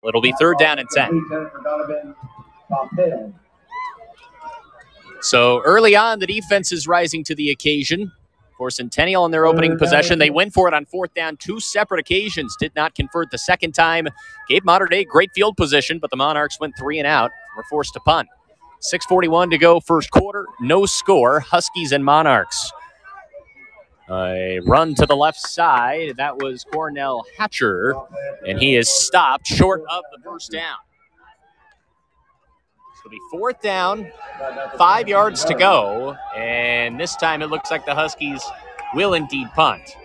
It'll be 3rd down and 10. So early on, the defense is rising to the occasion. For Centennial on their opening possession, they went for it on 4th down 2 separate occasions. Did not convert the second time. Gave Mater Dei great field position, but the Monarchs went 3 and out. Were forced to punt. 6:41 to go first quarter. No score. Huskies and Monarchs. A run to the left side. That was Cornell Hatcher, and he is stopped short of the first down. It'll be 4th down, 5 yards to go, and this time it looks like the Huskies will indeed punt.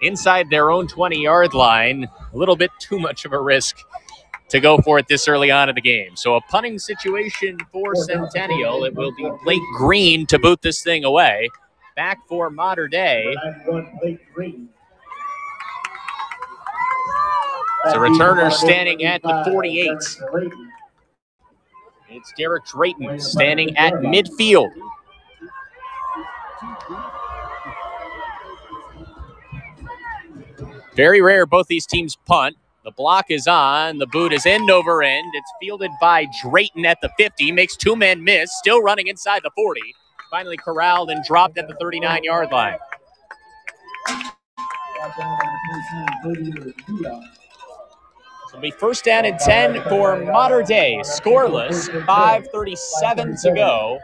Inside their own 20-yard line, a little bit too much of a risk to go for it this early on in the game. So a punting situation for Centennial. It will be Blake Green to boot this thing away. Back for Mater Dei. So returner standing at the 48. It's Derek Drayton standing at midfield. Very rare both these teams punt. The block is on. The boot is end over end. It's fielded by Drayton at the 50. Makes 2 men miss. Still running inside the 40. Finally corralled and dropped at the 39-yard line. It'll be 1st down and 10 for Mater Dei. Scoreless, 5:37 to go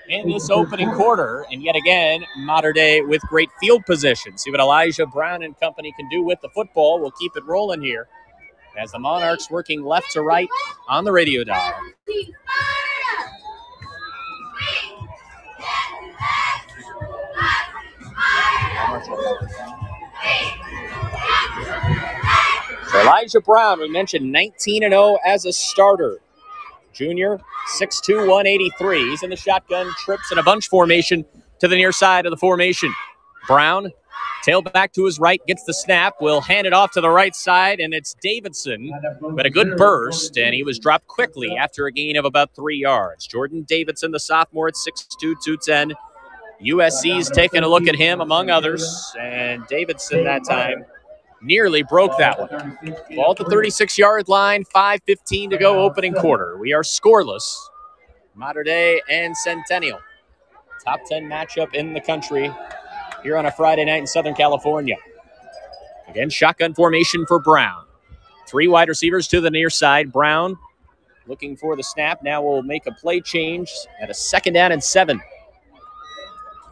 in this opening quarter. And yet again, Mater Dei with great field position. See what Elijah Brown and company can do with the football. We'll keep it rolling here as the Monarchs working left to right on the radio dial. So Elijah Brown, we mentioned 19-0 as a starter. Junior, 6'2", 183. He's in the shotgun, trips in a bunch formation to the near side of the formation. Brown, tailback to his right, gets the snap, will hand it off to the right side, and it's Davidson. But a good burst, and he was dropped quickly after a gain of about 3 yards. Jordan Davidson, the sophomore at 6'2", 210. USC's taking a look at him, among others, and Davidson that time nearly broke that one. Ball at the 36-yard line, 5:15 to go opening quarter. We are scoreless. Mater Dei and Centennial. Top 10 matchup in the country here on a Friday night in Southern California. Again, shotgun formation for Brown. 3 wide receivers to the near side. Brown looking for the snap. Now we'll make a play change at a 2nd down and 7.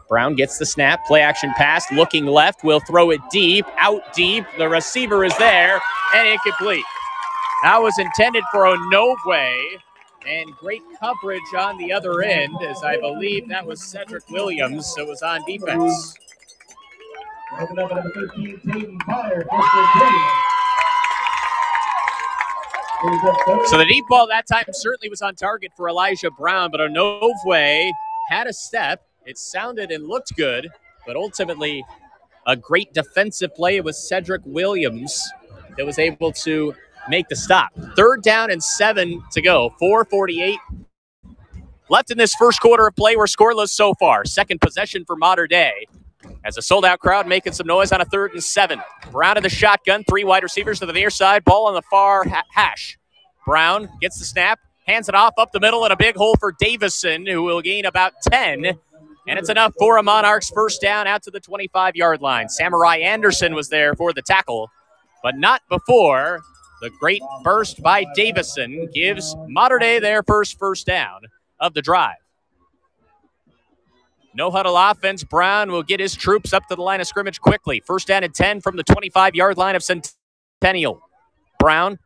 Brown gets the snap, play action pass, looking left, will throw it deep, out deep. The receiver is there, and incomplete. That was intended for Onogwe, and great coverage on the other end, as I believe that was Cedric Williams that was on defense. So the deep ball that time certainly was on target for Elijah Brown, but Onogwe had a step. It sounded and looked good, but ultimately a great defensive play. It was Cedric Williams that was able to make the stop. 3rd down and 7 to go. 4:48 left in this first quarter of play. We're scoreless so far. Second possession for Mater Dei as a sold-out crowd making some noise on a 3rd and 7. Brown in the shotgun. 3 wide receivers to the near side. Ball on the far hash. Brown gets the snap, hands it off up the middle, and a big hole for Davison, who will gain about 10. And it's enough for a Monarchs 1st down out to the 25-yard line. Samurai Anderson was there for the tackle, but not before the great burst by Davison gives Mater Dei their first down of the drive. No huddle offense. Brown will get his troops up to the line of scrimmage quickly. 1st down and 10 from the 25-yard line of Centennial. Brown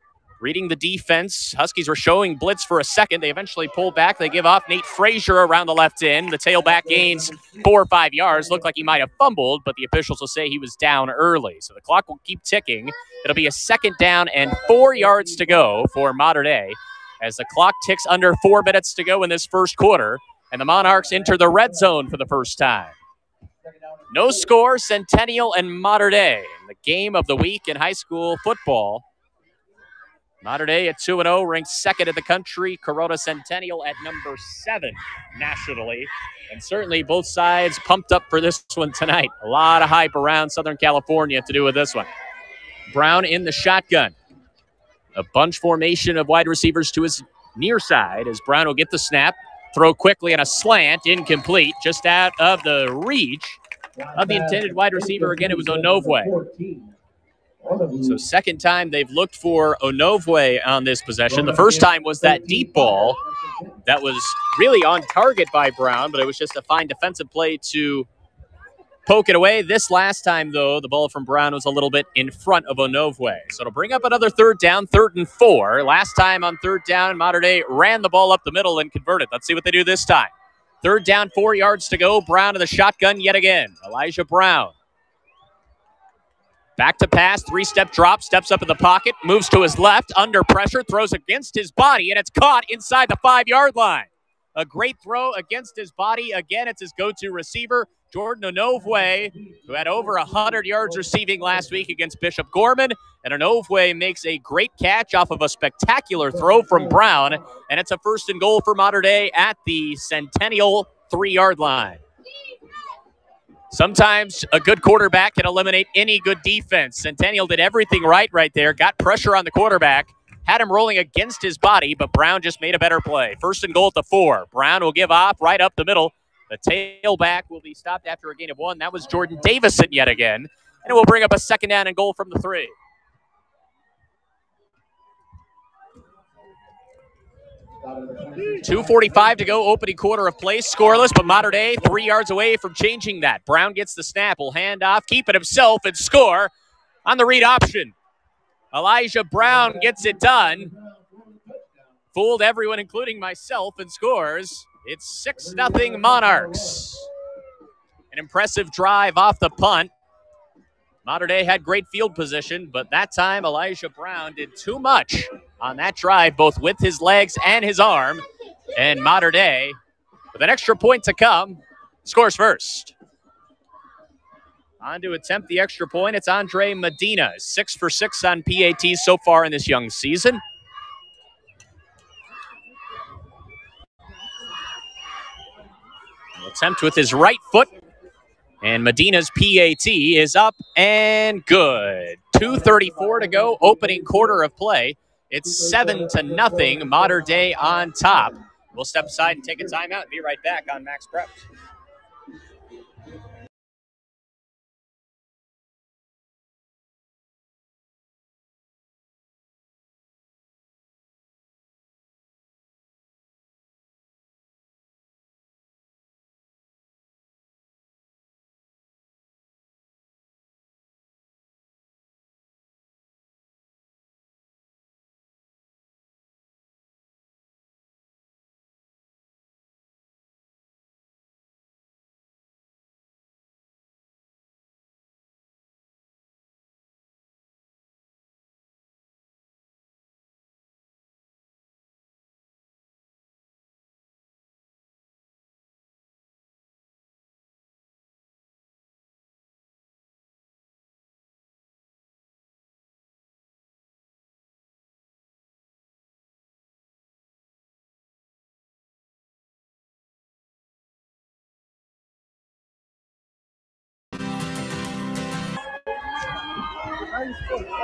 reading the defense. Huskies were showing blitz for a second. They eventually pull back. They give off Nate Frazier around the left end. The tailback gains 4 or 5 yards. Looked like he might have fumbled, but the officials will say he was down early. So the clock will keep ticking. It'll be a 2nd down and 4 yards to go for Mater Dei as the clock ticks under 4 minutes to go in this first quarter, and the Monarchs enter the red zone for the first time. No score, Centennial and Mater Dei. The game of the week in high school football. Mater Dei at 2-0, ranked 2nd in the country. Corona Centennial at number 7 nationally. And certainly both sides pumped up for this one tonight. A lot of hype around Southern California to do with this one. Brown in the shotgun. A bunch formation of wide receivers to his near side as Brown will get the snap, throw quickly on a slant, incomplete, just out of the reach of the intended wide receiver. Again, it was Onovwe. So second time they've looked for Onovwe on this possession. The first time was that deep ball that was really on target by Brown, but it was just a fine defensive play to poke it away. This last time, though, the ball from Brown was a little bit in front of Onovwe. So it'll bring up another third down, 3rd and 4. Last time on third down, Mater Dei ran the ball up the middle and converted. Let's see what they do this time. Third down, 4 yards to go. Brown to the shotgun yet again. Elijah Brown. Back to pass, 3-step drop, steps up in the pocket, moves to his left, under pressure, throws against his body, and it's caught inside the 5-yard line. A great throw against his body. Again, it's his go-to receiver, Jordan Onovwe, who had over 100 yards receiving last week against Bishop Gorman. And Onovwe makes a great catch off of a spectacular throw from Brown, and it's a 1st and goal for Mater Dei at the Centennial 3-yard line. Sometimes a good quarterback can eliminate any good defense. Centennial did everything right there, got pressure on the quarterback, had him rolling against his body, but Brown just made a better play. 1st and goal at the 4. Brown will give off right up the middle. The tailback will be stopped after a gain of 1. That was Jordan Davison yet again. And it will bring up a 2nd down and goal from the 3. .245 to go, opening quarter of play, scoreless, but Mater Dei 3 yards away from changing that. Brown gets the snap, will hand off, keep it himself, and score on the read option. Elijah Brown gets it done. Fooled everyone, including myself, and scores. It's 6-0 Monarchs. An impressive drive off the punt. Mater Dei had great field position, but that time Elijah Brown did too much on that drive, both with his legs and his arm. And Mater Dei, with an extra point to come, scores first. On to attempt the extra point, it's Andre Medina, 6 for 6 on PATs so far in this young season. Attempt with his right foot. And Medina's PAT is up and good. 2:34 to go, opening quarter of play. It's 7-0, Mater Dei on top. We'll step aside and take a timeout and be right back on Max Preps.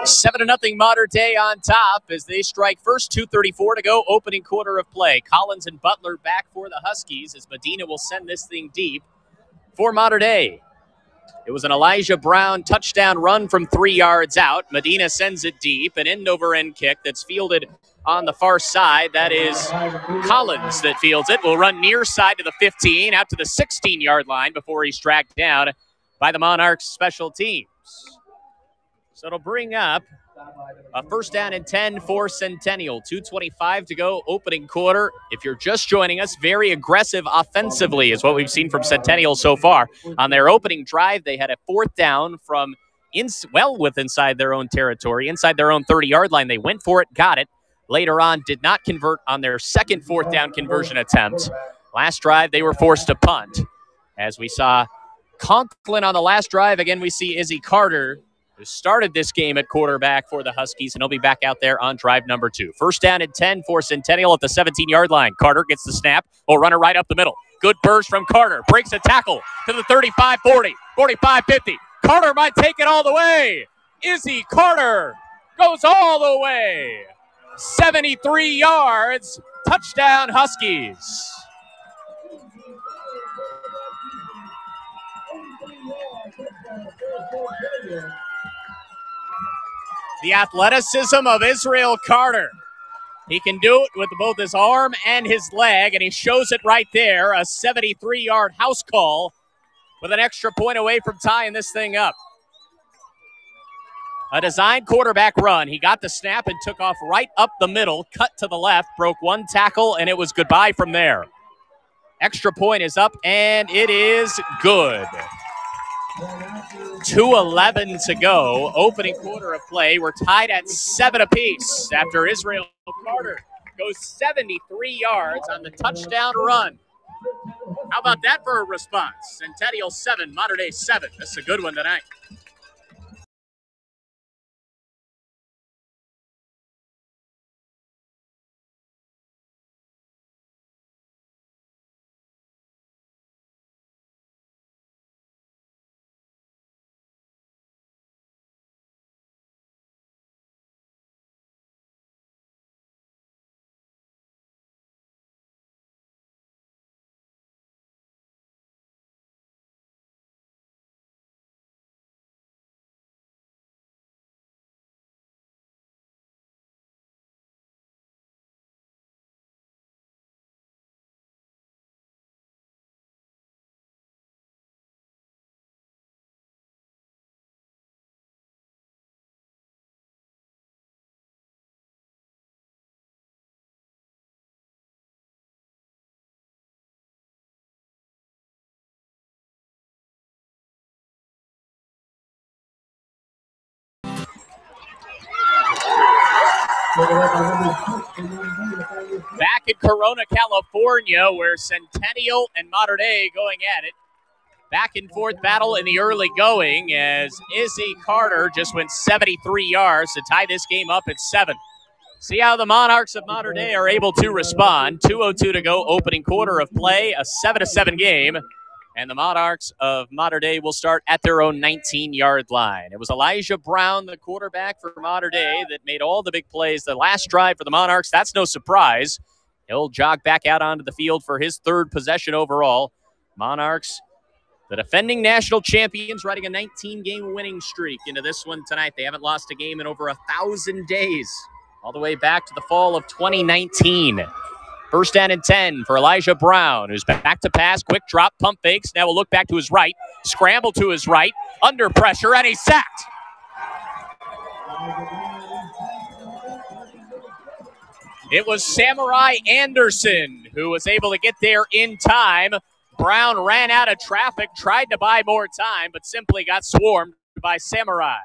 Seven to nothing, Mater Dei on top as they strike first. 2:34 to go, opening quarter of play. Collins and Butler back for the Huskies as Medina will send this thing deep for Mater Dei. It was an Elijah Brown touchdown run from 3 yards out. Medina sends it deep, an end-over-end kick that's fielded on the far side. That is Collins that fields it. Will run near side to the 15, out to the 16-yard line before he's tracked down by the Monarchs special teams. So it'll bring up a 1st down and 10 for Centennial. 2:25 to go, opening quarter. If you're just joining us, very aggressive offensively is what we've seen from Centennial so far. On their opening drive, they had a 4th down from inside their own territory, inside their own 30-yard line. They went for it, got it. Later on, did not convert on their second 4th down conversion attempt. Last drive, they were forced to punt. As we saw Conklin on the last drive, again, we see Izzy Carter, who started this game at quarterback for the Huskies, and he'll be back out there on drive number 2. 1st down and 10 for Centennial at the 17-yard line. Carter gets the snap. Will run it right up the middle. Good burst from Carter. Breaks a tackle to the 35-40, 45-50. Carter might take it all the way. Izzy Carter goes all the way. 73 yards. Touchdown, Huskies. The athleticism of Israel Carter. He can do it with both his arm and his leg, and he shows it right there. A 73-yard house call with an extra point away from tying this thing up. A designed quarterback run. He got the snap and took off right up the middle, cut to the left, broke one tackle, and it was goodbye from there. Extra point is up, and it is good. 2:11 to go. Opening quarter of play. We're tied at 7 apiece after Israel Carter goes 73 yards on the touchdown run. How about that for a response? Centennial 7, Mater Dei 7. That's a good one tonight. Back in Corona, California, where Centennial and Mater Dei going at it. Back and forth battle in the early going as Izzy Carter just went 73 yards to tie this game up at 7. See how the Monarchs of Mater Dei are able to respond. 2:02 to go, opening quarter of play, a 7-7 game. And the Monarchs of Mater Dei will start at their own 19-yard line. It was Elijah Brown, the quarterback for Mater Dei, that made all the big plays the last drive for the Monarchs. That's no surprise. He'll jog back out onto the field for his third possession overall. Monarchs, the defending national champions, riding a 19-game winning streak into this one tonight. They haven't lost a game in over 1,000 days, all the way back to the fall of 2019. First down and 10 for Elijah Brown, who's back to pass, quick drop, pump fakes. Now we'll look back to his right, scramble to his right, under pressure, and he's sacked. It was Samurai Anderson who was able to get there in time. Brown ran out of traffic, tried to buy more time, but simply got swarmed by Samurai.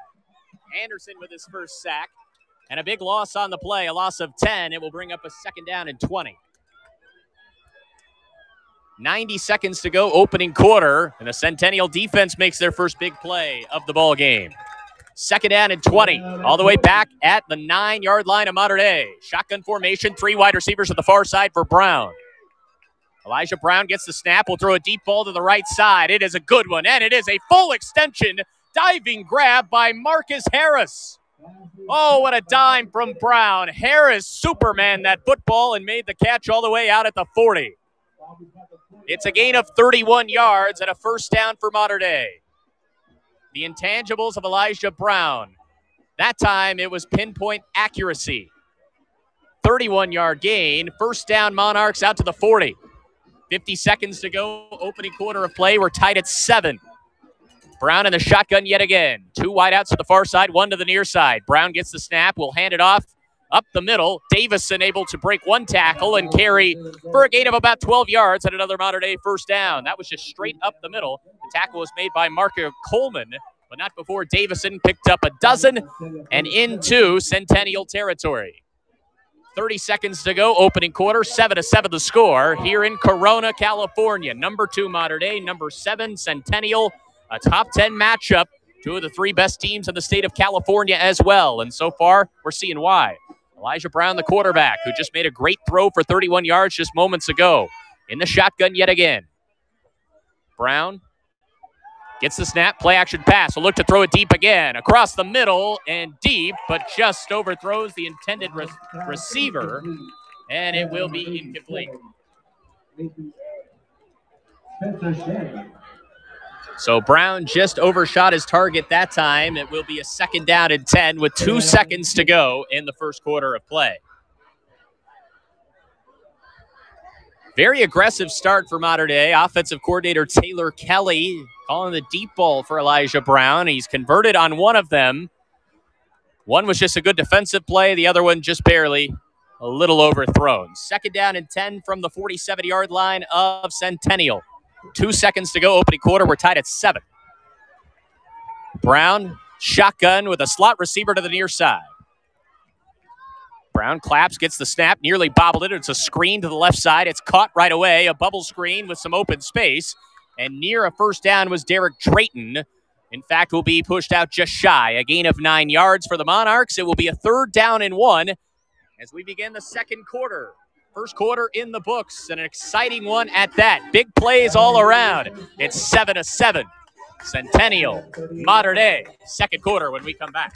Anderson with his first sack, and a big loss on the play, a loss of 10. It will bring up a second down and 20. 90 seconds to go, opening quarter, and the Centennial defense makes their first big play of the ball game. Second down and 20, all the way back at the 9-yard line of Mater Dei. Shotgun formation, 3 wide receivers at the far side for Brown. Elijah Brown gets the snap, will throw a deep ball to the right side. It is a good one, and it is a full extension diving grab by Marcus Harris. Oh, what a dime from Brown. Harris Superman that football and made the catch all the way out at the 40. It's a gain of 31 yards and a first down for Mater Dei. The intangibles of Elijah Brown. That time it was pinpoint accuracy. 31-yard gain. First down, Monarchs out to the 40. 50 seconds to go. Opening quarter of play. We're tied at 7. Brown in the shotgun yet again. 2 wideouts to the far side, 1 to the near side. Brown gets the snap. Will hand it off up the middle. Davison able to break 1 tackle and carry for a gain of about 12 yards and another Mater Dei first down. That was just straight up the middle. The tackle was made by Marco Coleman, but not before Davison picked up a dozen and into Centennial territory. 30 seconds to go, opening quarter, 7-7 the score here in Corona, California. Number 2 Mater Dei, number 7 Centennial, a top 10 matchup. 2 of the 3 best teams in the state of California as well, and so far we're seeing why. Elijah Brown, the quarterback, who just made a great throw for 31 yards just moments ago. In the shotgun yet again. Brown Gets the snap, play action pass. Will look to throw it deep again. Across the middle and deep, but just overthrows the intended receiver, and it will be incomplete. So Brown just overshot his target that time. It will be a 2nd down and 10 with 2 seconds to go in the first quarter of play. Very aggressive start for Mater Dei. Offensive coordinator Taylor Kelly calling the deep ball for Elijah Brown. He's converted on one of them. One was just a good defensive play. The other one just barely a little overthrown. 2nd down and 10 from the 47-yard line of Centennial. 2 seconds to go, opening quarter. We're tied at 7. Brown, shotgun with a slot receiver to the near side. Brown claps, gets the snap, nearly bobbled it. It's a screen to the left side. It's caught right away, a bubble screen with some open space. And near a 1st down was Derek Drayton. In fact, will be pushed out just shy. A gain of 9 yards for the Monarchs. It will be a 3rd down and 1 as we begin the second quarter. First quarter in the books, and an exciting one at that. Big plays all around. It's 7-7. Centennial, Mater Dei. Second quarter when we come back.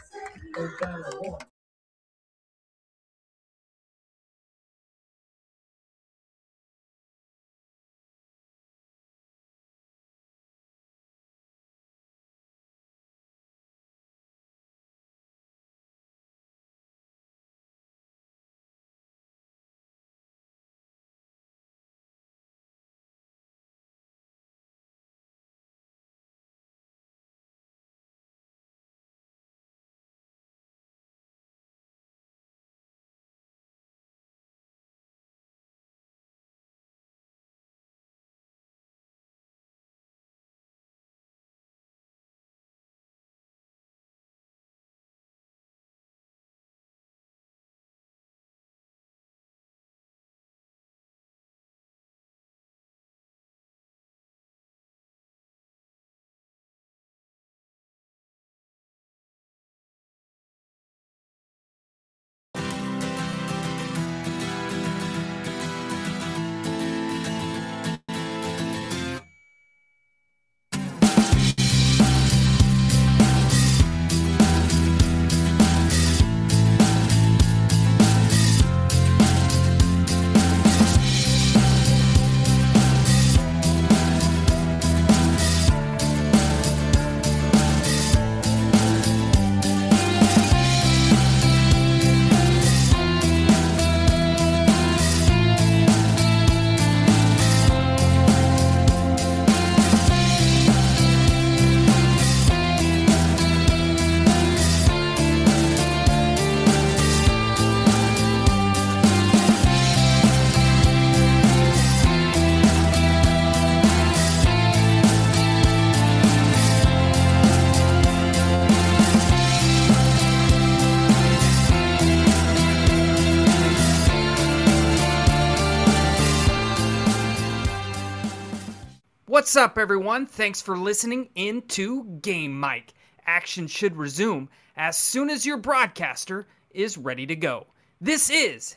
What's up, everyone? Thanks for listening into Game Mic. Action should resume as soon as your broadcaster is ready to go. This is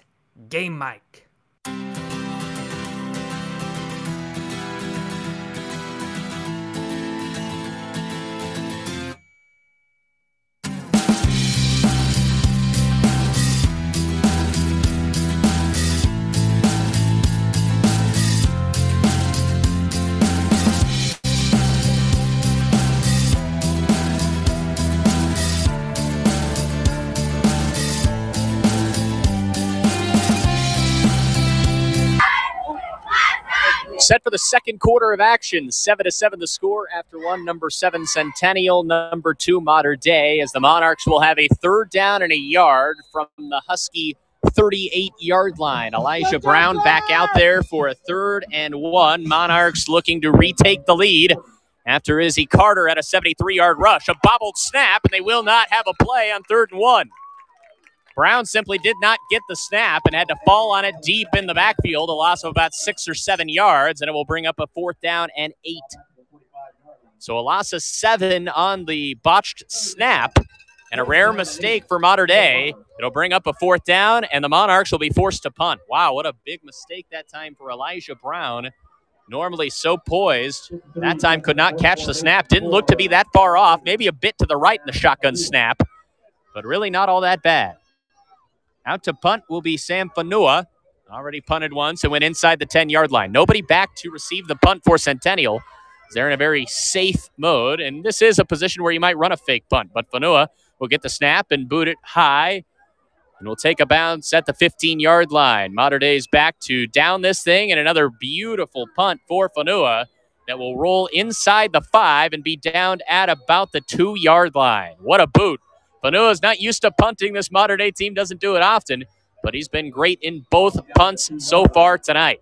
Game Mic. Set for the second quarter of action. 7-7 the score after one. Number 7 Centennial, number 2 Mater Dei, as the Monarchs will have a 3rd down and a yard from the Husky 38-yard line. Elijah Brown back out there for a 3rd and 1. Monarchs looking to retake the lead after Izzy Carter had a 73-yard rush. A bobbled snap, and they will not have a play on 3rd and 1. Brown simply did not get the snap and had to fall on it deep in the backfield, a loss of about 6 or 7 yards, and it will bring up a 4th down and 8. So a loss of 7 on the botched snap and a rare mistake for Mater Dei. It'll bring up a 4th down, and the Monarchs will be forced to punt. Wow, what a big mistake that time for Elijah Brown. Normally so poised. That time could not catch the snap. Didn't look to be that far off. Maybe a bit to the right in the shotgun snap, but really not all that bad. Out to punt will be Sam Fanua. Already punted once and went inside the 10-yard line. Nobody back to receive the punt for Centennial. They're in a very safe mode, and this is a position where you might run a fake punt, but Fanua will get the snap and boot it high, and will take a bounce at the 15-yard line. Mater Dei's back to down this thing, and another beautiful punt for Fanua that will roll inside the 5 and be downed at about the 2-yard line. What a boot. Fanua's not used to punting. This Mater Dei team doesn't do it often, but he's been great in both punts so far tonight.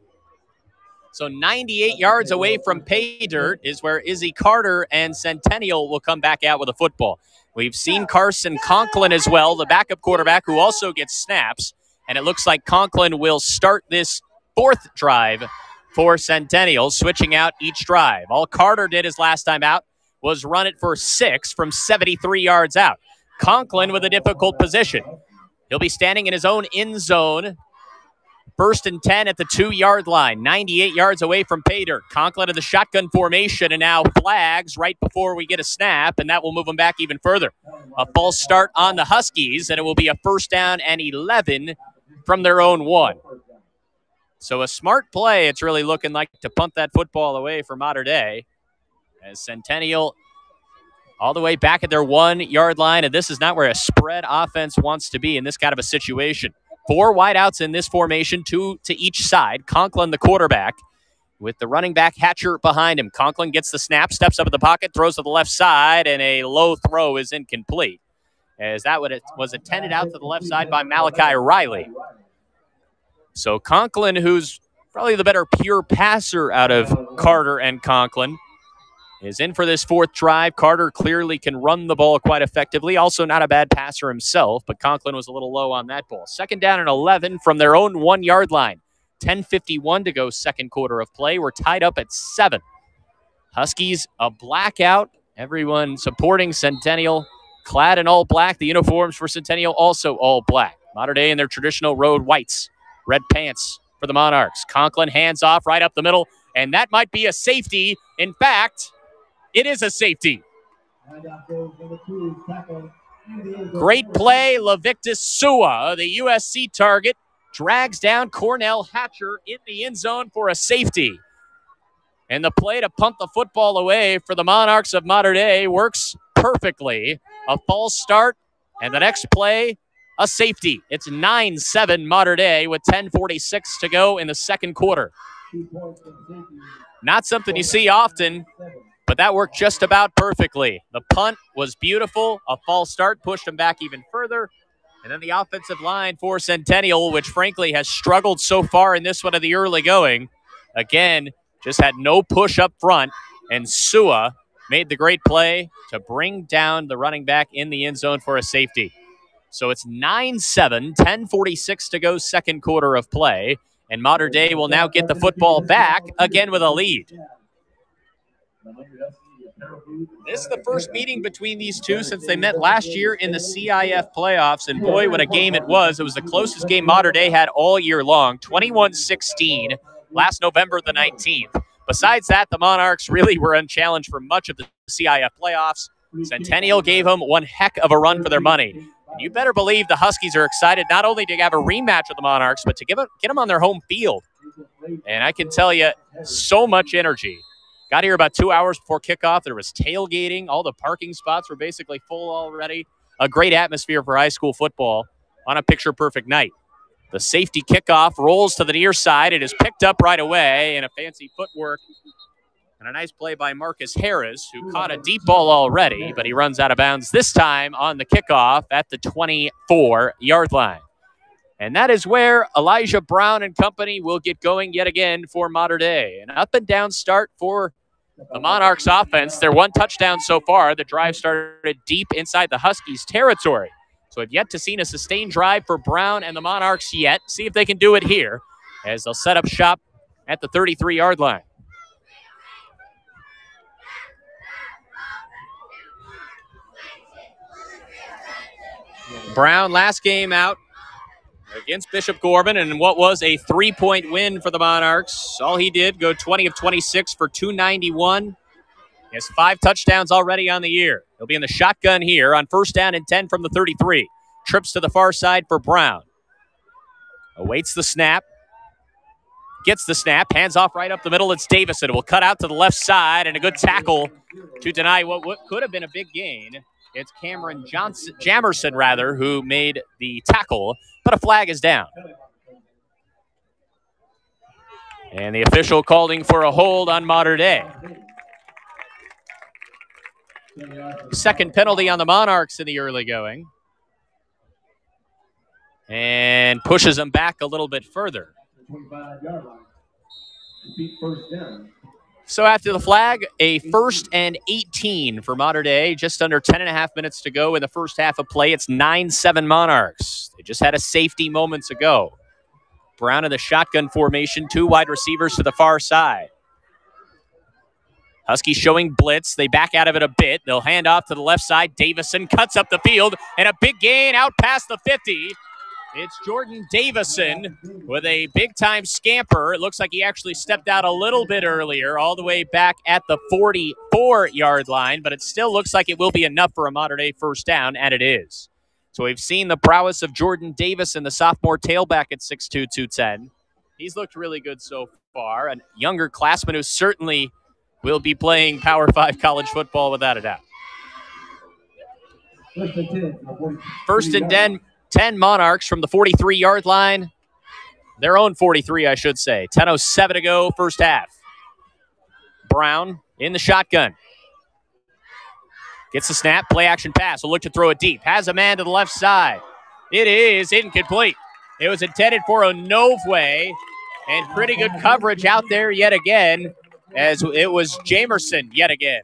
So 98 yards away from pay dirt is where Izzy Carter and Centennial will come back out with a football. We've seen Carson Conklin as well, the backup quarterback who also gets snaps. And it looks like Conklin will start this 4th drive for Centennial, switching out each drive. All Carter did his last time out was run it for 6 from 73 yards out. Conklin with a difficult position. He'll be standing in his own end zone. 1st and 10 at the 2-yard line, 98 yards away from pay dirt. Conklin in the shotgun formation and now flags right before we get a snap, and that will move them back even further. A false start on the Huskies, and it will be a 1st down and 11 from their own 1. So a smart play, it's really looking like, to punt that football away for Mater Dei, as Centennial all the way back at their 1-yard line, and this is not where a spread offense wants to be in this kind of a situation. 4 wideouts in this formation, 2 to each side. Conklin, the quarterback, with the running back Hatcher behind him. Conklin gets the snap, steps up in the pocket, throws to the left side, and a low throw is incomplete, as that was intended out to the left side by Malachi Riley. So Conklin, who's probably the better pure passer out of Carter and Conklin, is in for this 4th drive. Carter clearly can run the ball quite effectively. Also not a bad passer himself, but Conklin was a little low on that ball. 2nd down and 11 from their own 1-yard line. 10:51 to go, 2nd quarter of play. We're tied up at 7. Huskies, a blackout. Everyone supporting Centennial, clad in all black. The uniforms for Centennial also all black. Mater Dei in their traditional road whites. Red pants for the Monarchs. Conklin hands off right up the middle, and that might be a safety. In fact, it is a safety. Great play. Lavictus Sua, the USC target, drags down Cornell Hatcher in the end zone for a safety. And the play to punt the football away for the Monarchs of Mater Dei works perfectly. A false start, and the next play, a safety. It's 9-7 Mater Dei with 10:46 to go in the 2nd quarter. Not something you see often, but that worked just about perfectly. The punt was beautiful. A false start pushed them back even further. And then the offensive line for Centennial, which frankly has struggled so far in this one of the early going, again, just had no push up front. And Sua made the great play to bring down the running back in the end zone for a safety. So it's 9-7, 10:46 to go, 2nd quarter of play. And Mater Dei will now get the football back, again with a lead. This is the first meeting between these two since they met last year in the CIF playoffs, and boy, what a game it was. It was the closest game Mater Dei had all year long, 21-16, last November the 19th. Besides that, the Monarchs really were unchallenged for much of the CIF playoffs. Centennial gave them one heck of a run for their money. And you better believe the Huskies are excited not only to have a rematch with the Monarchs, but to get them on their home field. And I can tell you, so much energy. Got here about 2 hours before kickoff. There was tailgating. All the parking spots were basically full already. A great atmosphere for high school football on a picture-perfect night. The safety kickoff rolls to the near side. It is picked up right away, and a fancy footwork and a nice play by Marcus Harris, who caught a deep ball already, but he runs out of bounds this time on the kickoff at the 24-yard line. And that is where Elijah Brown and company will get going yet again for Mater Dei. An up-and-down start for the Monarchs offense. Their 1 touchdown so far. The drive started deep inside the Huskies' territory. So I've yet to see a sustained drive for Brown and the Monarchs yet. See if they can do it here as they'll set up shop at the 33-yard line. Brown, last game out, against Bishop Gorman, and what was a 3-point win for the Monarchs. All he did, go 20 of 26 for 291. He has 5 touchdowns already on the year. He'll be in the shotgun here on 1st down and 10 from the 33. Trips to the far side for Brown. Awaits the snap. Gets the snap. Hands off right up the middle. It's Davison. It will cut out to the left side, and a good tackle to deny what could have been a big gain. It's Cameron Jamerson, who made the tackle, but a flag is down. And the official calling for a hold on Mater Dei. Second penalty on the Monarchs in the early going. And pushes them back a little bit further. So after the flag, a 1st and 18 for Mater Dei. Just under 10.5 minutes to go in the first half of play. It's 9-7 Monarchs. They just had a safety moments ago. Brown in the shotgun formation, 2 wide receivers to the far side. Huskies showing blitz. They back out of it a bit. They'll hand off to the left side. Davison cuts up the field, and a big gain out past the 50. It's Jordan Davison with a big-time scamper. It looks like he actually stepped out a little bit earlier, all the way back at the 44-yard line, but it still looks like it will be enough for a Mater Dei first down, and it is. So we've seen the prowess of Jordan Davison, the sophomore tailback at 6'2", 210. He's looked really good so far. A younger classman who certainly will be playing Power 5 college football without a doubt. 1st and 10 Monarchs from the 43-yard line. Their own 43, I should say. 10:07 to go, first half. Brown in the shotgun. Gets the snap, play action pass. Will look to throw it deep. Has a man to the left side. It is incomplete. It was intended for Onovwe, and pretty good coverage out there yet again, as it was Jamerson yet again.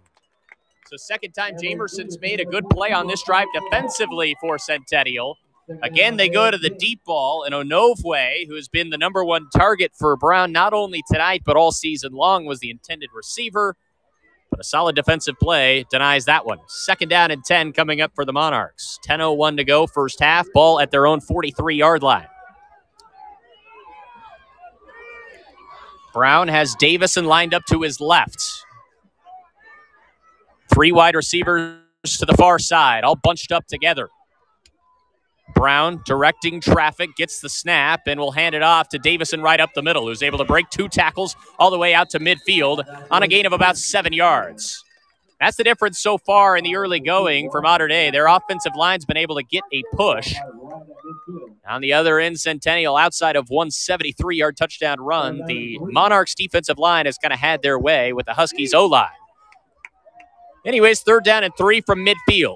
So second time Jamerson's made a good play on this drive defensively for Centennial. Again, they go to the deep ball, and Onovwe, who has been the #1 target for Brown not only tonight but all season long, was the intended receiver. But a solid defensive play denies that one. 2nd down and 10 coming up for the Monarchs. 10:01 to go, first half. Ball at their own 43-yard line. Brown has Davison lined up to his left. 3 wide receivers to the far side, all bunched up together. Brown directing traffic, gets the snap, and will hand it off to Davison right up the middle, who's able to break 2 tackles all the way out to midfield on a gain of about 7 yards. That's the difference so far in the early going for Mater Dei. Their offensive line's been able to get a push. On the other end, Centennial, outside of one 73-yard touchdown run, the Monarchs' defensive line has kind of had their way with the Huskies' O-line. Anyways, 3rd down and 3 from midfield.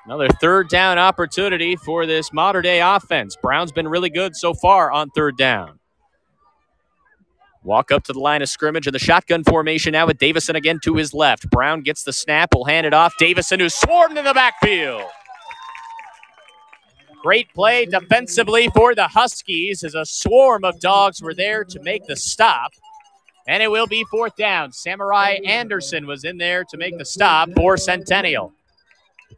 Another 3rd down opportunity for this Mater Dei offense. Brown's been really good so far on 3rd down. Walk up to the line of scrimmage in the shotgun formation now with Davison again to his left. Brown gets the snap, will hand it off. Davison, who's swarmed in the backfield. Great play defensively for the Huskies as a swarm of dogs were there to make the stop. And it will be 4th down. Samurai Anderson was in there to make the stop for Centennial.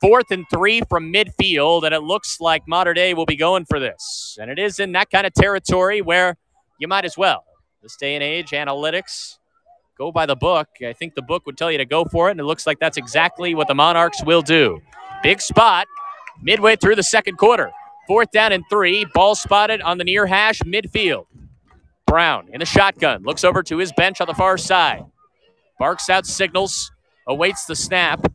4th and 3 from midfield, and it looks like Mater Dei will be going for this. And it is in that kind of territory where you might as well. This day and age, analytics, go by the book. I think the book would tell you to go for it, and it looks like that's exactly what the Monarchs will do. Big spot midway through the 2nd quarter. 4th down and 3, ball spotted on the near hash midfield. Brown in the shotgun, looks over to his bench on the far side. Barks out signals, awaits the snap.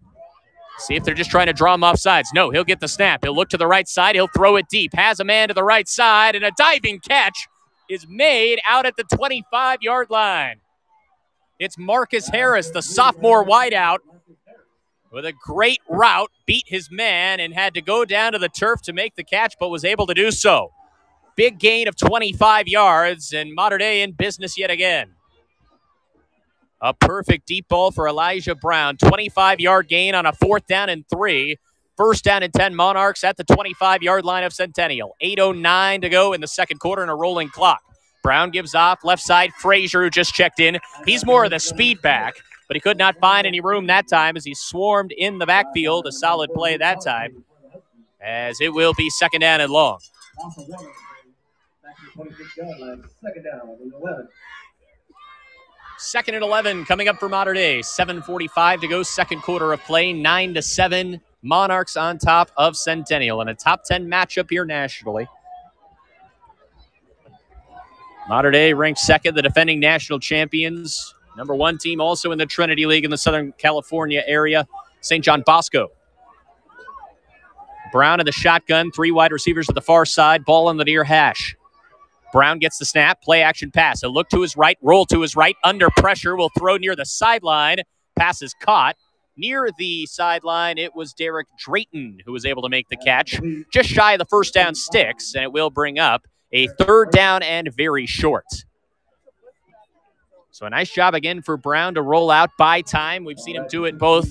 See if they're just trying to draw him off sides. No, he'll get the snap. He'll look to the right side. He'll throw it deep. Has a man to the right side, and a diving catch is made out at the 25-yard line. It's Marcus Harris, the sophomore wideout, with a great route, beat his man, and had to go down to the turf to make the catch, but was able to do so. Big gain of 25 yards, and Mater Dei in business yet again. A perfect deep ball for Elijah Brown. 25-yard gain on a 4th down and 3. 1st down and 10 Monarchs at the 25-yard line of Centennial. 8:09 to go in the 2nd quarter and a rolling clock. Brown gives off left side. Frazier, who just checked in. He's more of the speed back, but he could not find any room that time as he swarmed in the backfield. A solid play that time, as it will be 2nd down and long. Second and 11 coming up for Mater Dei. 7:45 to go, second quarter of play. 9-7, Monarchs on top of Centennial in a top 10 matchup here nationally. Mater Dei ranked second, the defending national champions. Number one team also in the Trinity League in the Southern California area, St. John Bosco. Brown in the shotgun, three wide receivers at the far side, ball on the near hash. Brown gets the snap, play action pass. A look to his right, roll to his right, under pressure, will throw near the sideline. Pass is caught. Near the sideline, it was Derek Drayton who was able to make the catch. Just shy of the first down sticks, and it will bring up a third down and very short. So a nice job again for Brown to roll out by time. We've seen him do it both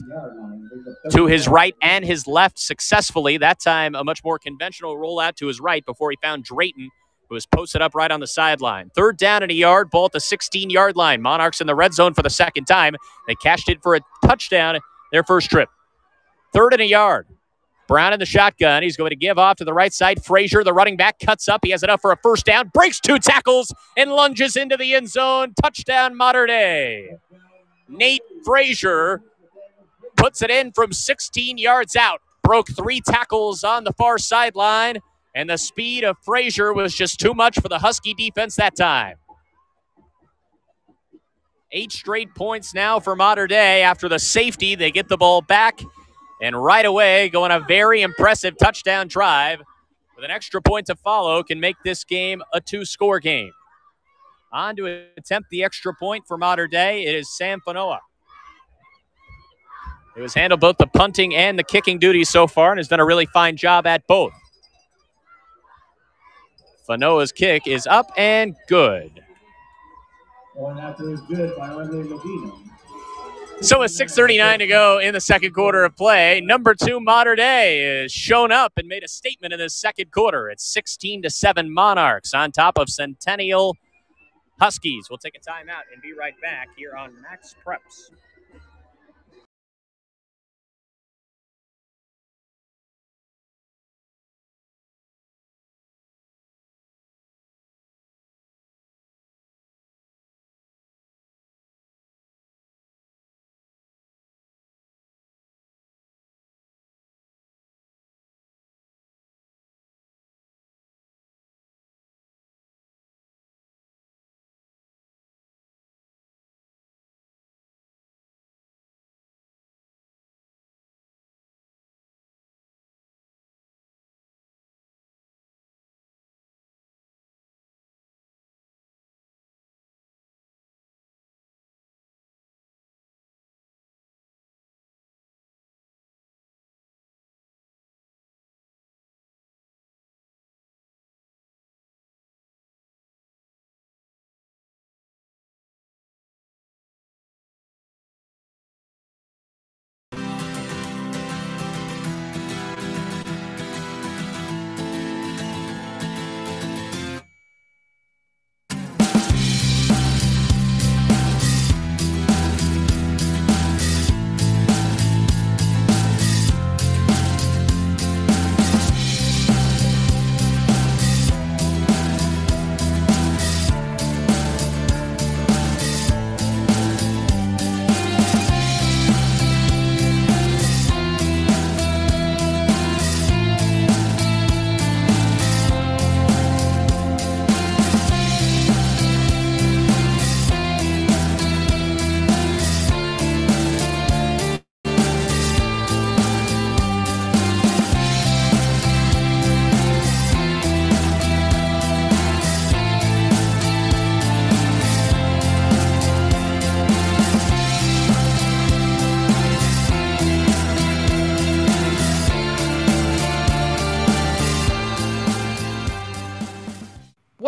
to his right and his left successfully. That time, a much more conventional rollout to his right before he found Drayton, who was posted up right on the sideline. Third down and a yard, ball at the 16-yard line. Monarchs in the red zone for the second time. They cashed it for a touchdown their first trip. Third and a yard. Brown in the shotgun. He's going to give off to the right side. Frazier, the running back, cuts up. He has enough for a first down. Breaks two tackles and lunges into the end zone. Touchdown, Mater Dei. Nate Frazier puts it in from 16 yards out. Broke three tackles on the far sideline. And the speed of Frazier was just too much for the Husky defense that time. 8 straight points now for Mater Dei. After the safety, they get the ball back. And right away, go on a very impressive touchdown drive. With an extra point to follow, can make this game a 2-score game. On to attempt the extra point for Mater Dei. It is Sam Fanoa. He has handled both the punting and the kicking duties so far and has done a really fine job at both. Fanoa's kick is up and good. Going after is good by Medina. So with 6:39 to go in the second quarter of play, number 2 Mater Dei is shown up and made a statement in this second quarter. It's 16-7 Monarchs on top of Centennial Huskies. We'll take a timeout and be right back here on Max Preps.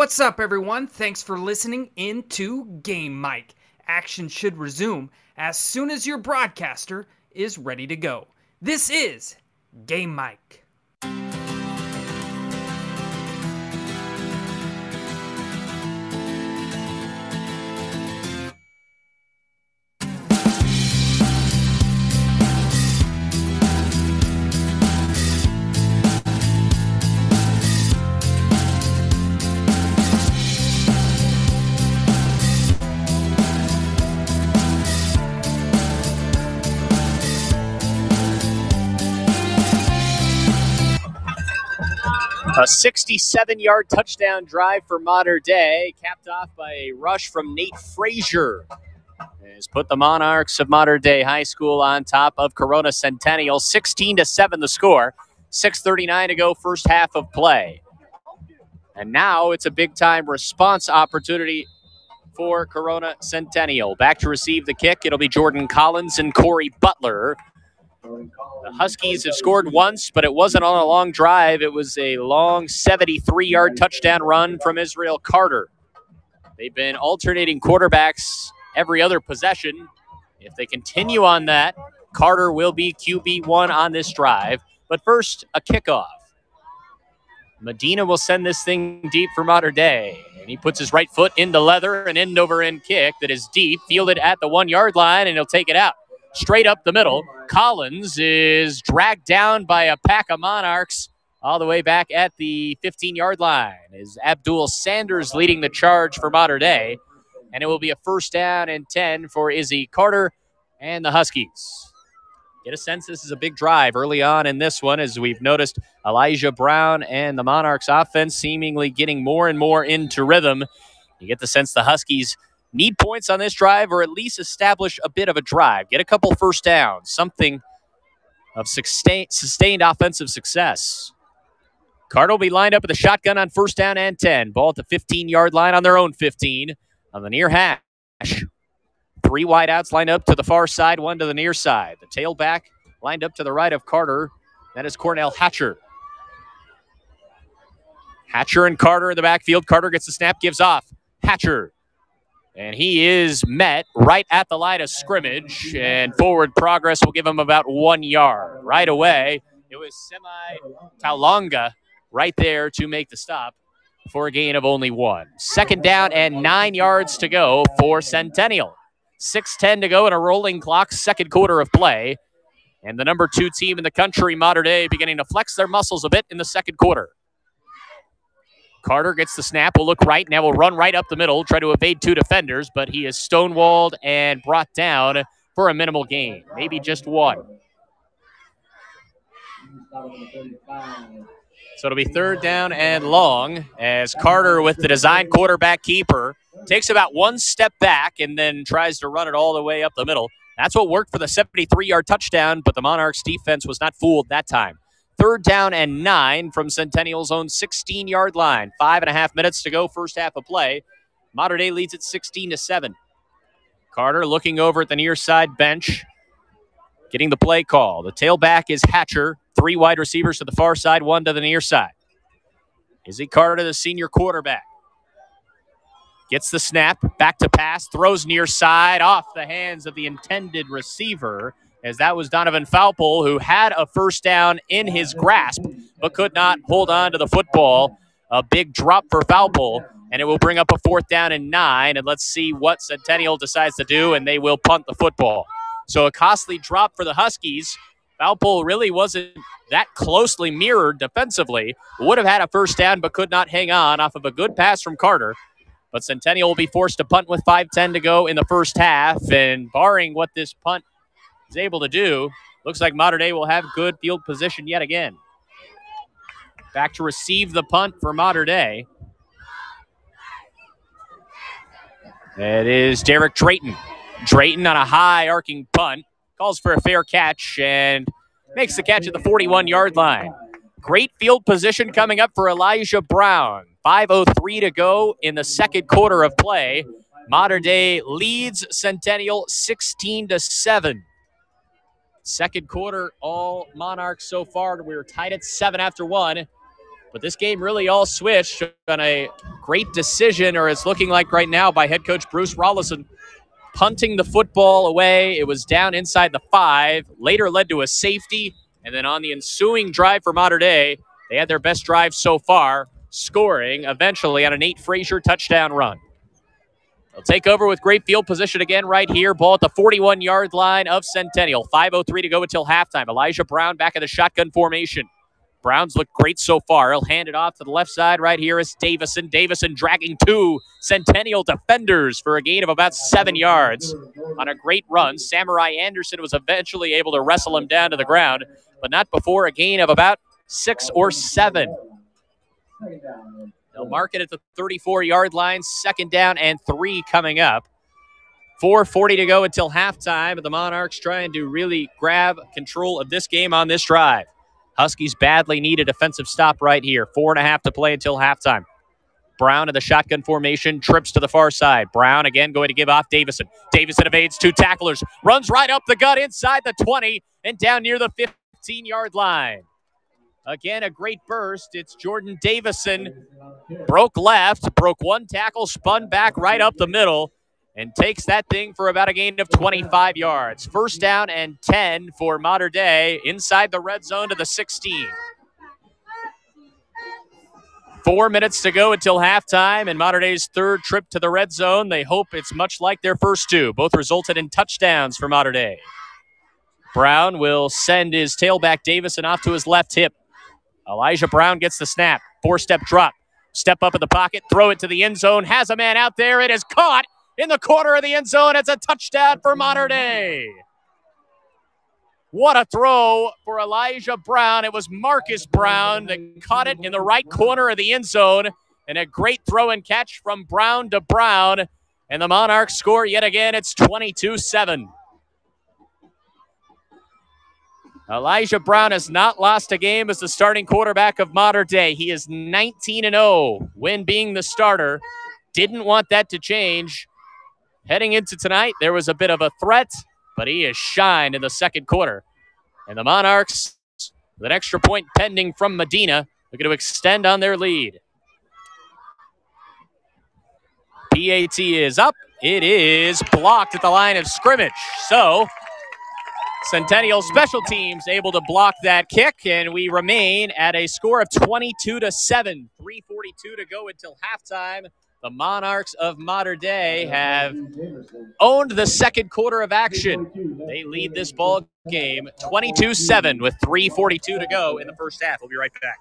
What's up, everyone? Thanks for listening in to Game Mike. Action should resume as soon as your broadcaster is ready to go. This is Game Mike. A 67-yard touchdown drive for Mater Dei, capped off by a rush from Nate Frazier. Has put the Monarchs of Mater Dei High School on top of Corona Centennial. 16-7 the score. 6:39 to go, first half of play. And now it's a big-time response opportunity for Corona Centennial. Back to receive the kick, it'll be Jordan Collins and Corey Butler. The Huskies have scored once, but it wasn't on a long drive. It was a long 73-yard touchdown run from Israel Carter. They've been alternating quarterbacks every other possession. If they continue on that, Carter will be QB1 on this drive. But first, a kickoff. Medina will send this thing deep for Mater Dei. And he puts his right foot into leather, an end-over-end kick that is deep, fielded at the 1-yard line, and he'll take it out. Straight up the middle. Collins is dragged down by a pack of Monarchs all the way back at the 15-yard line. Is Abdul Sanders leading the charge for Mater Dei. And it will be a 1st down and 10 for Izzy Carter and the Huskies. Get a sense this is a big drive early on in this one, as we've noticed Elijah Brown and the Monarchs offense seemingly getting more and more into rhythm. You get the sense the Huskies need points on this drive, or at least establish a bit of a drive. Get a couple 1st downs, something of sustained offensive success. Carter will be lined up with a shotgun on 1st down and 10. Ball at the 15-yard line on their own 15. On the near hash. 3 wideouts lined up to the far side, 1 to the near side. The tailback lined up to the right of Carter. That is Cornell Hatcher. Hatcher and Carter in the backfield. Carter gets the snap, gives off. Hatcher. And he is met right at the line of scrimmage. And forward progress will give him about 1 yard. Right away, it was Taulonga right there to make the stop for a gain of only 1. 2nd down and 9 yards to go for Centennial. 6:10 to go in a rolling clock, 2nd quarter of play. And the number 2 team in the country, Mater Dei, beginning to flex their muscles a bit in the 2nd quarter. Carter gets the snap, will look right, now will run right up the middle, try to evade 2 defenders, but he is stonewalled and brought down for a minimal gain, maybe just 1. So it'll be 3rd down and long, as Carter, with the design quarterback keeper, takes about 1 step back and then tries to run it all the way up the middle. That's what worked for the 73-yard touchdown, but the Monarchs defense was not fooled that time. 3rd down and 9 from Centennial's own 16-yard line. 5.5 minutes to go, first half of play. Mater Dei leads at 16-7. Carter looking over at the near side bench, getting the play call. The tailback is Hatcher. 3 wide receivers to the far side, 1 to the near side. Izzy Carter, the senior quarterback. Gets the snap, back to pass, throws near side, off the hands of the intended receiver, as that was Donovan Faupel, who had a 1st down in his grasp, but could not hold on to the football. A big drop for Faupel, and it will bring up a 4th down and 9, and let's see what Centennial decides to do, and they will punt the football. So a costly drop for the Huskies. Faupel really wasn't that closely mirrored defensively. Would have had a 1st down, but could not hang on off of a good pass from Carter. But Centennial will be forced to punt with 5:10 to go in the first half. And barring what this punt is able to do, looks like Mater Dei will have good field position yet again. Back to receive the punt for Mater Dei. It is Derek Drayton. Drayton on a high arcing punt. Calls for a fair catch and makes the catch at the 41-yard line. Great field position coming up for Elijah Brown. 5:03 to go in the 2nd quarter of play. Mater Dei leads Centennial 16-7. 2nd quarter, all Monarchs so far. We were tied at 7 after 1. But this game really all switched on a great decision, or it's looking like right now, by head coach Bruce Rollison, punting the football away. It was down inside the 5, later led to a safety. And then on the ensuing drive for Mater Dei, they had their best drive so far, scoring eventually on a Nate Frazier touchdown run. They'll take over with great field position again right here. Ball at the 41-yard line of Centennial. 5:03 to go until halftime. Elijah Brown back in the shotgun formation. Browns look great so far. He'll hand it off to the left side. Right here is Davison. Davison dragging 2 Centennial defenders for a gain of about 7 yards on a great run. Samurai Anderson was eventually able to wrestle him down to the ground, but not before a gain of about 6 or 7. They'll mark it at the 34-yard line. 2nd down and 3 coming up. 4:40 to go until halftime, but the Monarchs trying to really grab control of this game on this drive. Huskies badly need a defensive stop right here. 4.5 to play until halftime. Brown in the shotgun formation, trips to the far side. Brown again going to give off Davison. Davison evades 2 tacklers, runs right up the gut inside the 20 and down near the 15-yard line. Again, a great burst. It's Jordan Davison. Broke left, broke 1 tackle, spun back right up the middle, and takes that thing for about a gain of 25 yards. 1st down and 10 for Mater Dei inside the red zone to the 16. 4 minutes to go until halftime, and Mater Dei's 3rd trip to the red zone. They hope it's much like their first 2. Both resulted in touchdowns for Mater Dei. Brown will send his tailback Davison off to his left hip. Elijah Brown gets the snap. 4-step drop. Step up in the pocket, throw it to the end zone. Has a man out there. It is caught in the corner of the end zone. It's a touchdown for Mater Dei. What a throw for Elijah Brown. It was Marcus Brown that caught it in the right corner of the end zone. And a great throw and catch from Brown to Brown. And the Monarchs score yet again. It's 22-7. Elijah Brown has not lost a game as the starting quarterback of Mater Dei. He is 19-0 when being the starter. Didn't want that to change. Heading into tonight, there was a bit of a threat, but he has shined in the 2nd quarter. And the Monarchs, with an extra point pending from Medina, looking to extend on their lead. PAT is up. It is blocked at the line of scrimmage. So Centennial special teams able to block that kick, and we remain at a score of 22-7. 3:42 to go until halftime. The Monarchs of Mater Dei have owned the 2nd quarter of action. They lead this ball game 22-7 with 3:42 to go in the first half. We'll be right back.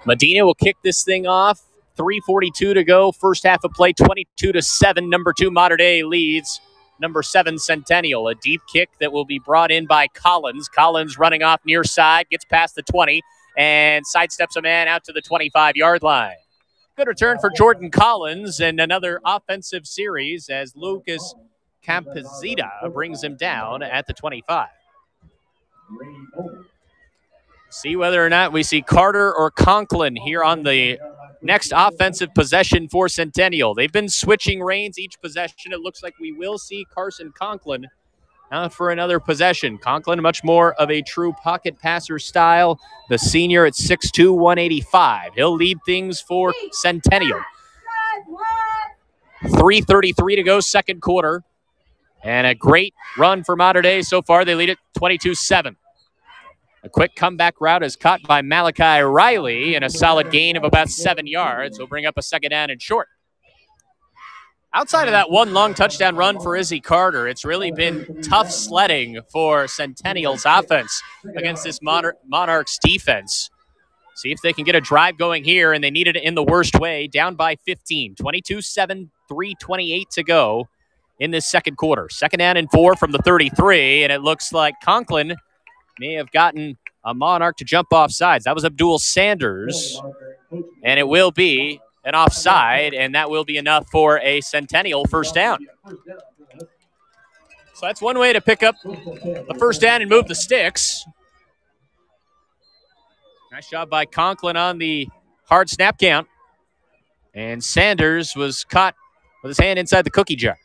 Medina will kick this thing off. 3:42 to go. First half of play, 22-7. Number 2, Mater Dei leads. Number 7, Centennial. A deep kick that will be brought in by Collins. Collins running off near side, gets past the 20, and sidesteps a man out to the 25-yard line. Good return for Jordan Collins, and another offensive series as Lucas Campazita brings him down at the 25. See whether or not we see Carter or Conklin here on the next offensive possession for Centennial. They've been switching reins each possession. It looks like we will see Carson Conklin out for another possession. Conklin, much more of a true pocket passer style. The senior at 6'2", 185. He'll lead things for Centennial. 3:33 to go, 2nd quarter. And a great run for Mater Dei so far. They lead it 22-7. A quick comeback route is caught by Malachi Riley, and a solid gain of about 7 yards. He'll bring up a 2nd down and short. Outside of that one long touchdown run for Izzy Carter, it's really been tough sledding for Centennial's offense against this Monarchs defense. See if they can get a drive going here, and they need it in the worst way. Down by 15, 22-7, 3:28 to go in this 2nd quarter. 2nd down and 4 from the 33, and it looks like Conklin may have gotten a Monarch to jump off sides. That was Abdul Sanders, and it will be an offside, and that will be enough for a Centennial first down. So that's one way to pick up the first down and move the sticks. Nice job by Conklin on the hard snap count. And Sanders was caught with his hand inside the cookie jar.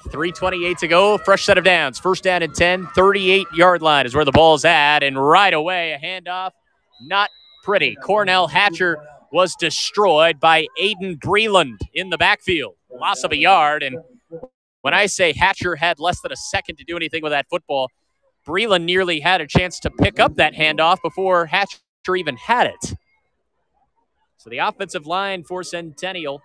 3:28 to go. Fresh set of downs. First down and 10. 38-yard line is where the ball's at. And right away, a handoff. Not pretty. Cornell Hatcher was destroyed by Aiden Breland in the backfield. Loss of a yard. And when I say Hatcher had less than a second to do anything with that football, Breland nearly had a chance to pick up that handoff before Hatcher even had it. So the offensive line for Centennial,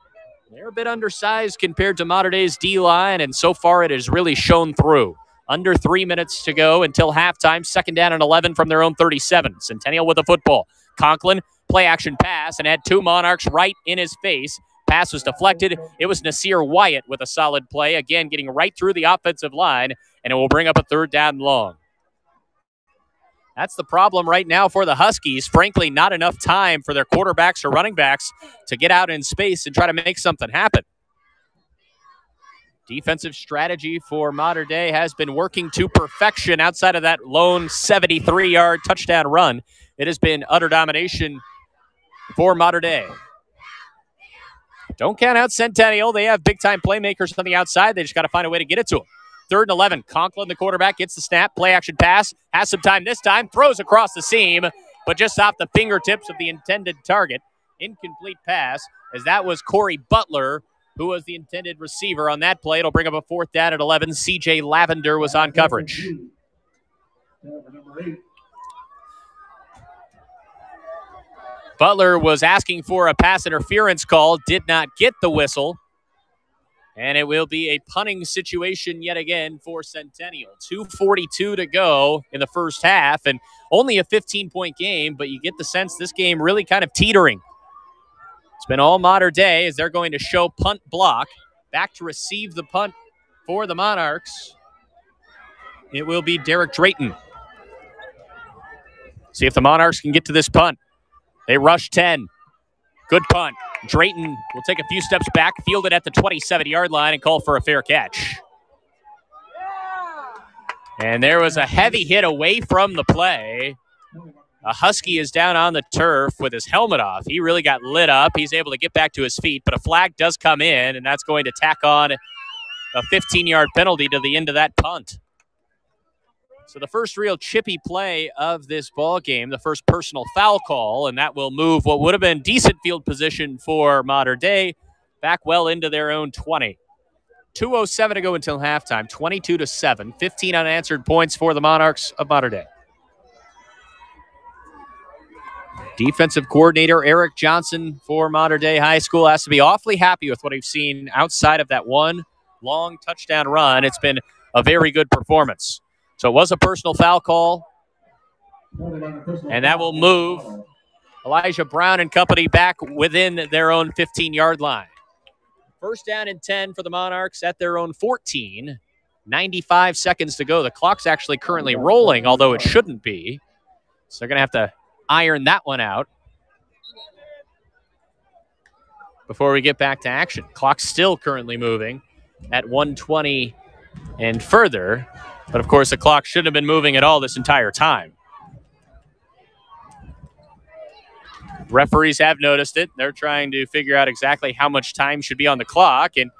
they're a bit undersized compared to Mater Dei's D-line, and so far it has really shown through. Under 3 minutes to go until halftime. Second down and 11 from their own 37. Centennial with the football. Conklin, play action pass, and had two Monarchs right in his face. Pass was deflected. It was Nasir Wyatt with a solid play. Again, getting right through the offensive line, and it will bring up a third down and long. That's the problem right now for the Huskies. Frankly, not enough time for their quarterbacks or running backs to get out in space and try to make something happen. Defensive strategy for Mater Dei has been working to perfection outside of that lone 73-yard touchdown run. It has been utter domination for Mater Dei. Don't count out Centennial. They have big-time playmakers on the outside. They just got to find a way to get it to them. 3rd and 11. Conklin, the quarterback, gets the snap. Play action pass. Has some time this time. Throws across the seam, but just off the fingertips of the intended target. Incomplete pass, as that was Corey Butler, who was the intended receiver on that play. It'll bring up a 4th down at 11. CJ Lavender was on coverage. Butler was asking for a pass interference call, did not get the whistle. And it will be a punting situation yet again for Centennial. 2:42 to go in the first half, and only a 15-point game, but you get the sense this game really kind of teetering. It's been all Mater Dei as they're going to show punt block. Back to receive the punt for the Monarchs. It will be Derek Drayton. See if the Monarchs can get to this punt. They rush 10. Good punt. Drayton will take a few steps back, field it at the 27-yard line, and call for a fair catch. And there was a heavy hit away from the play. A Husky is down on the turf with his helmet off. He really got lit up. He's able to get back to his feet, but a flag does come in, and that's going to tack on a 15-yard penalty to the end of that punt. So the first real chippy play of this ball game, the first personal foul call, and that will move what would have been decent field position for Mater Dei back well into their own 20. 2:07 to go until halftime, 22-7, 15 unanswered points for the Monarchs of Mater Dei. Defensive coordinator Eric Johnson for Mater Dei High School has to be awfully happy with what he's seen outside of that one long touchdown run. It's been a very good performance. So it was a personal foul call, and that will move Elijah Brown and company back within their own 15-yard line. First down and 10 for the Monarchs at their own 14. 95 seconds to go. The clock's actually currently rolling, although it shouldn't be. So they're going to have to iron that one out before we get back to action. Clock's still currently moving at 1:20 and further. But, of course, the clock shouldn't have been moving at all this entire time. Referees have noticed it. They're trying to figure out exactly how much time should be on the clock, and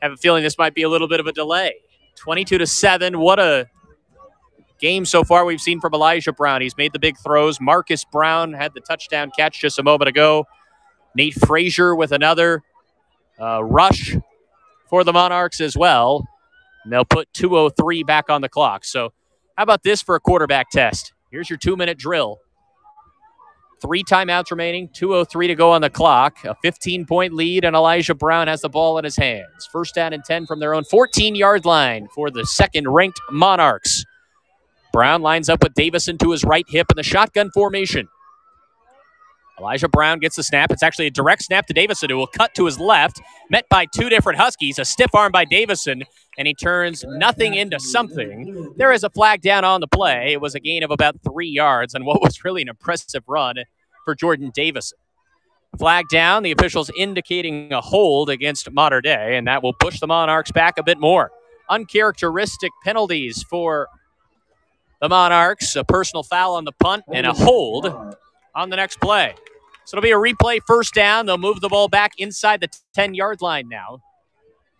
have a feeling this might be a little bit of a delay. 22-7. What a game so far we've seen from Elijah Brown. He's made the big throws. Marcus Brown had the touchdown catch just a moment ago. Nate Frazier with another rush for the Monarchs as well. And they'll put 2:03 back on the clock. So how about this for a quarterback test? Here's your 2-minute drill. 3 timeouts remaining, 2:03 to go on the clock. A 15-point lead, and Elijah Brown has the ball in his hands. First down and 10 from their own 14-yard line for the second-ranked Monarchs. Brown lines up with Davison to his right hip in the shotgun formation. Elijah Brown gets the snap. It's actually a direct snap to Davison, who will cut to his left, met by 2 different Huskies. A stiff arm by Davison, and he turns nothing into something. There is a flag down on the play. It was a gain of about 3 yards on what was really an impressive run for Jordan Davison. Flag down, the officials indicating a hold against Mater Dei, and that will push the Monarchs back a bit more. Uncharacteristic penalties for the Monarchs. A personal foul on the punt and a hold on the next play. So it'll be a replay first down. They'll move the ball back inside the 10-yard line now.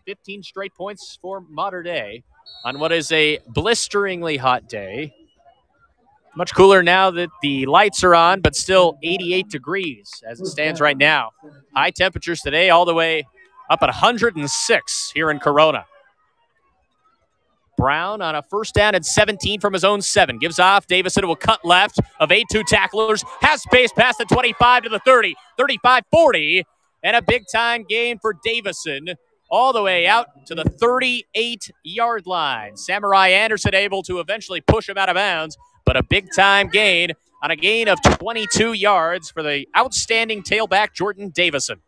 15 straight points for Mater Dei on what is a blisteringly hot day. Much cooler now that the lights are on, but still 88 degrees as it stands right now. High temperatures today all the way up at 106 here in Corona. Brown on a first down and 17 from his own 7. Gives off. Davison will cut left. Evade 2 tacklers. Has space past the 25 to the 30. 35-40. And a big-time gain for Davison all the way out to the 38-yard line. Samurai Anderson able to eventually push him out of bounds, but a big-time gain on a gain of 22 yards for the outstanding tailback Jordan Davison.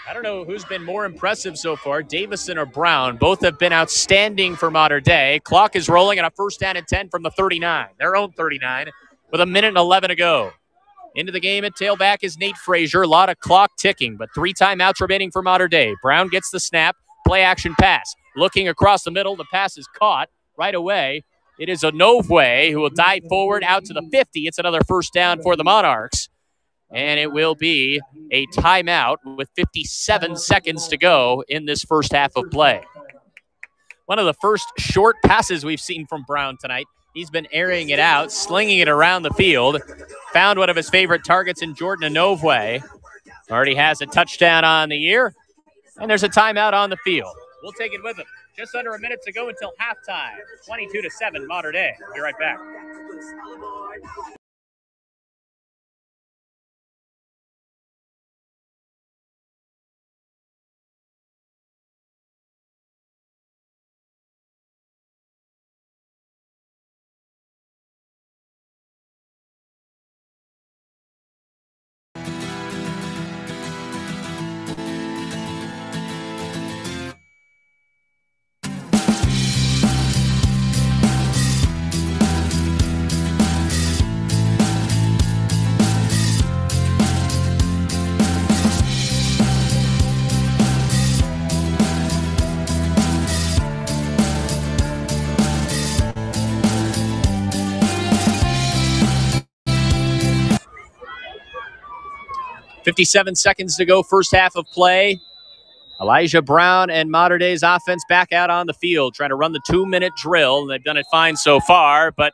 I don't know who's been more impressive so far, Davison or Brown. Both have been outstanding for Mater Dei. Clock is rolling on a first down and 10 from the 39, their own 39, with 1:11 to go. Into the game at tailback is Nate Frazier. A lot of clock ticking, but 3 timeouts remaining for Mater Dei. Brown gets the snap, play action pass. Looking across the middle, the pass is caught right away. It is Onovwe who will dive forward out to the 50. It's another first down for the Monarchs. And it will be a timeout with 57 seconds to go in this first half of play. One of the first short passes we've seen from Brown tonight. He's been airing it out, slinging it around the field. Found one of his favorite targets in Jordan Onovwe. Already has a touchdown on the year. And there's a timeout on the field. We'll take it with him. Just under a minute to go until halftime. 22-7, Mater Dei. Be right back. .57 seconds to go, first half of play. Elijah Brown and Mater Dei's offense back out on the field, trying to run the 2-minute drill. And they've done it fine so far, but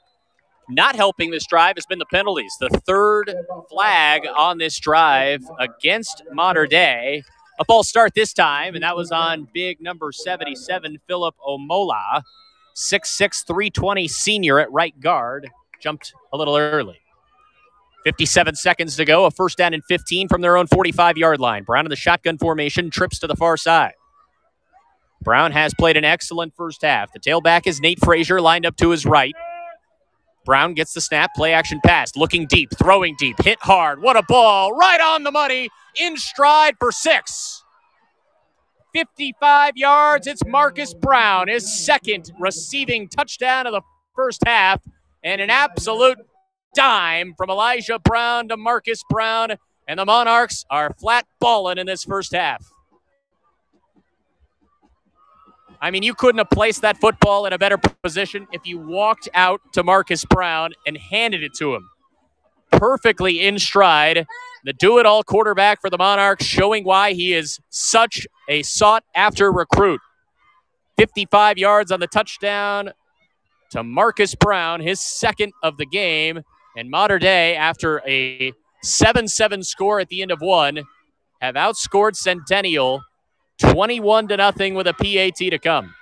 not helping this drive has been the penalties. The third flag on this drive against Mater Dei. A false start this time, and that was on big number 77, Philip Omola. 6'6", 320 senior at right guard. Jumped a little early. 57 seconds to go, a first down and 15 from their own 45-yard line. Brown in the shotgun formation, trips to the far side. Brown has played an excellent first half. The tailback is Nate Frazier, lined up to his right. Brown gets the snap, play action pass, looking deep, throwing deep, hit hard. What a ball, right on the money, in stride for 6. 55 yards, it's Marcus Brown, his second receiving touchdown of the first half, and an absolute dime from Elijah Brown to Marcus Brown, and the Monarchs are flat balling in this first half. I mean, you couldn't have placed that football in a better position if you walked out to Marcus Brown and handed it to him. Perfectly in stride. The do-it-all quarterback for the Monarchs, showing why he is such a sought-after recruit. 55 yards on the touchdown to Marcus Brown, his second of the game. And Mater Dei, after a 7-7 score at the end of one, have outscored Centennial 21-0 with a PAT to come.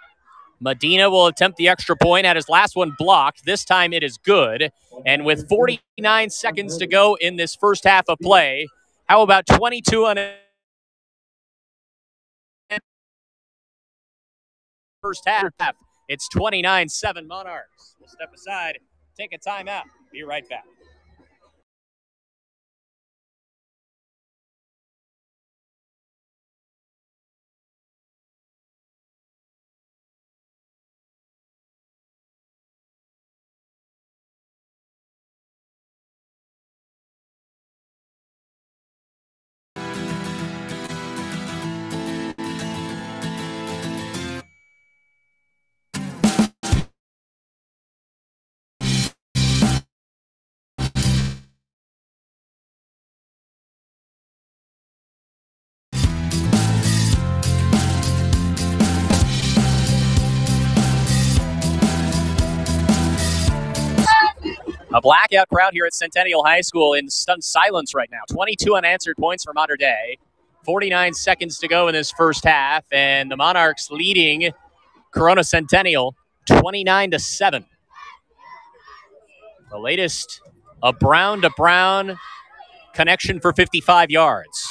Medina will attempt the extra point, had his last one blocked. This time it is good. And with 49 seconds to go in this first half of play, how about 22 on it? First half, it's 29-7 Monarchs. We'll step aside, take a timeout. Be right back. A blackout crowd here at Centennial High School in stunned silence right now. 22 unanswered points for Mater Dei. 49 seconds to go in this first half, and the Monarchs leading Corona Centennial 29-7. The latest, a Brown-to-Brown connection for 55 yards.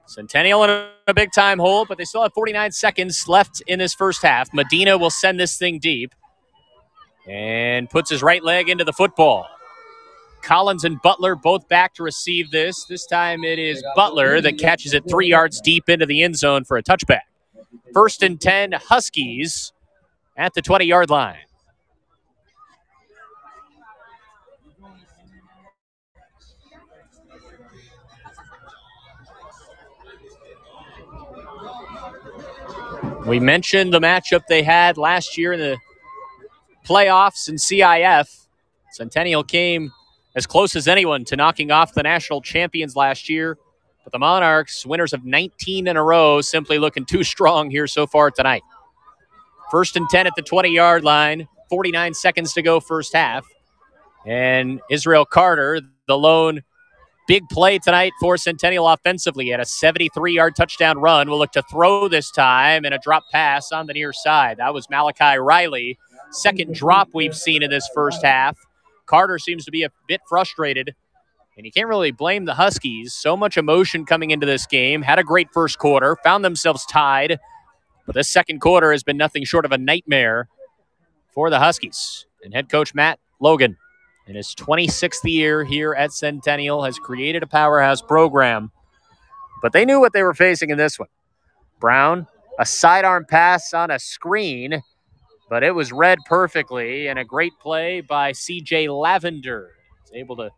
Centennial in a big-time hole, but they still have 49 seconds left in this first half. Medina will send this thing deep and puts his right leg into the football. Collins and Butler both back to receive this. This time it is Butler that catches it 3 yards deep into the end zone for a touchback. 1st and 10, Huskies at the 20-yard line. We mentioned the matchup they had last year in the playoffs in CIF. Centennial came as close as anyone to knocking off the national champions last year. But the Monarchs, winners of 19 in a row, simply looking too strong here so far tonight. 1st and 10 at the 20-yard line. 49 seconds to go first half. And Israel Carter, the lone big play tonight for Centennial offensively, at a 73-yard touchdown run. Will look to throw this time, and a drop pass on the near side. That was Malachi Riley. Second drop we've seen in this first half. Carter seems to be a bit frustrated, and you can't really blame the Huskies. So much emotion coming into this game. Had a great first quarter, found themselves tied, but this second quarter has been nothing short of a nightmare for the Huskies. And head coach Matt Logan, in his 26th year here at Centennial, has created a powerhouse program. But they knew what they were facing in this one. Brown, a sidearm pass on a screen, but it was read perfectly, and a great play by C.J. Lavender. He's able to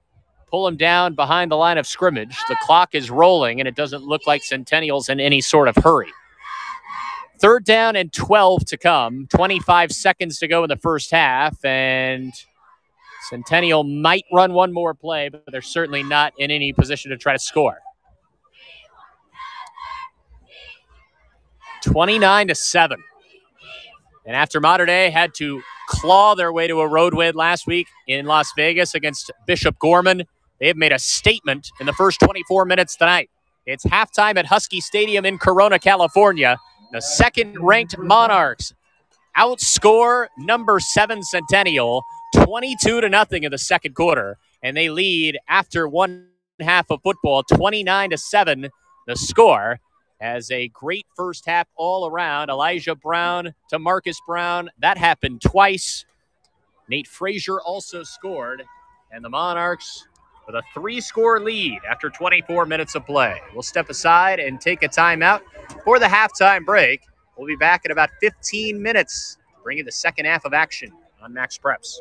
pull him down behind the line of scrimmage. The clock is rolling, and it doesn't look like Centennial's in any sort of hurry. 3rd down and 12 to come. 25 seconds to go in the first half, and Centennial might run one more play, but they're certainly not in any position to try to score. 29-7. And after Mater Dei had to claw their way to a road win last week in Las Vegas against Bishop Gorman, they have made a statement in the first 24 minutes tonight. It's halftime at Husky Stadium in Corona, California. The second-ranked Monarchs outscore number 7 Centennial 22-0 in the second quarter, and they lead after one half of football 29-7 the score. As a great first half all around. Elijah Brown to Marcus Brown. That happened twice. Nate Frazier also scored. And the Monarchs with a 3-score lead after 24 minutes of play. We'll step aside and take a timeout for the halftime break. We'll be back in about 15 minutes, bringing the second half of action on Max Preps.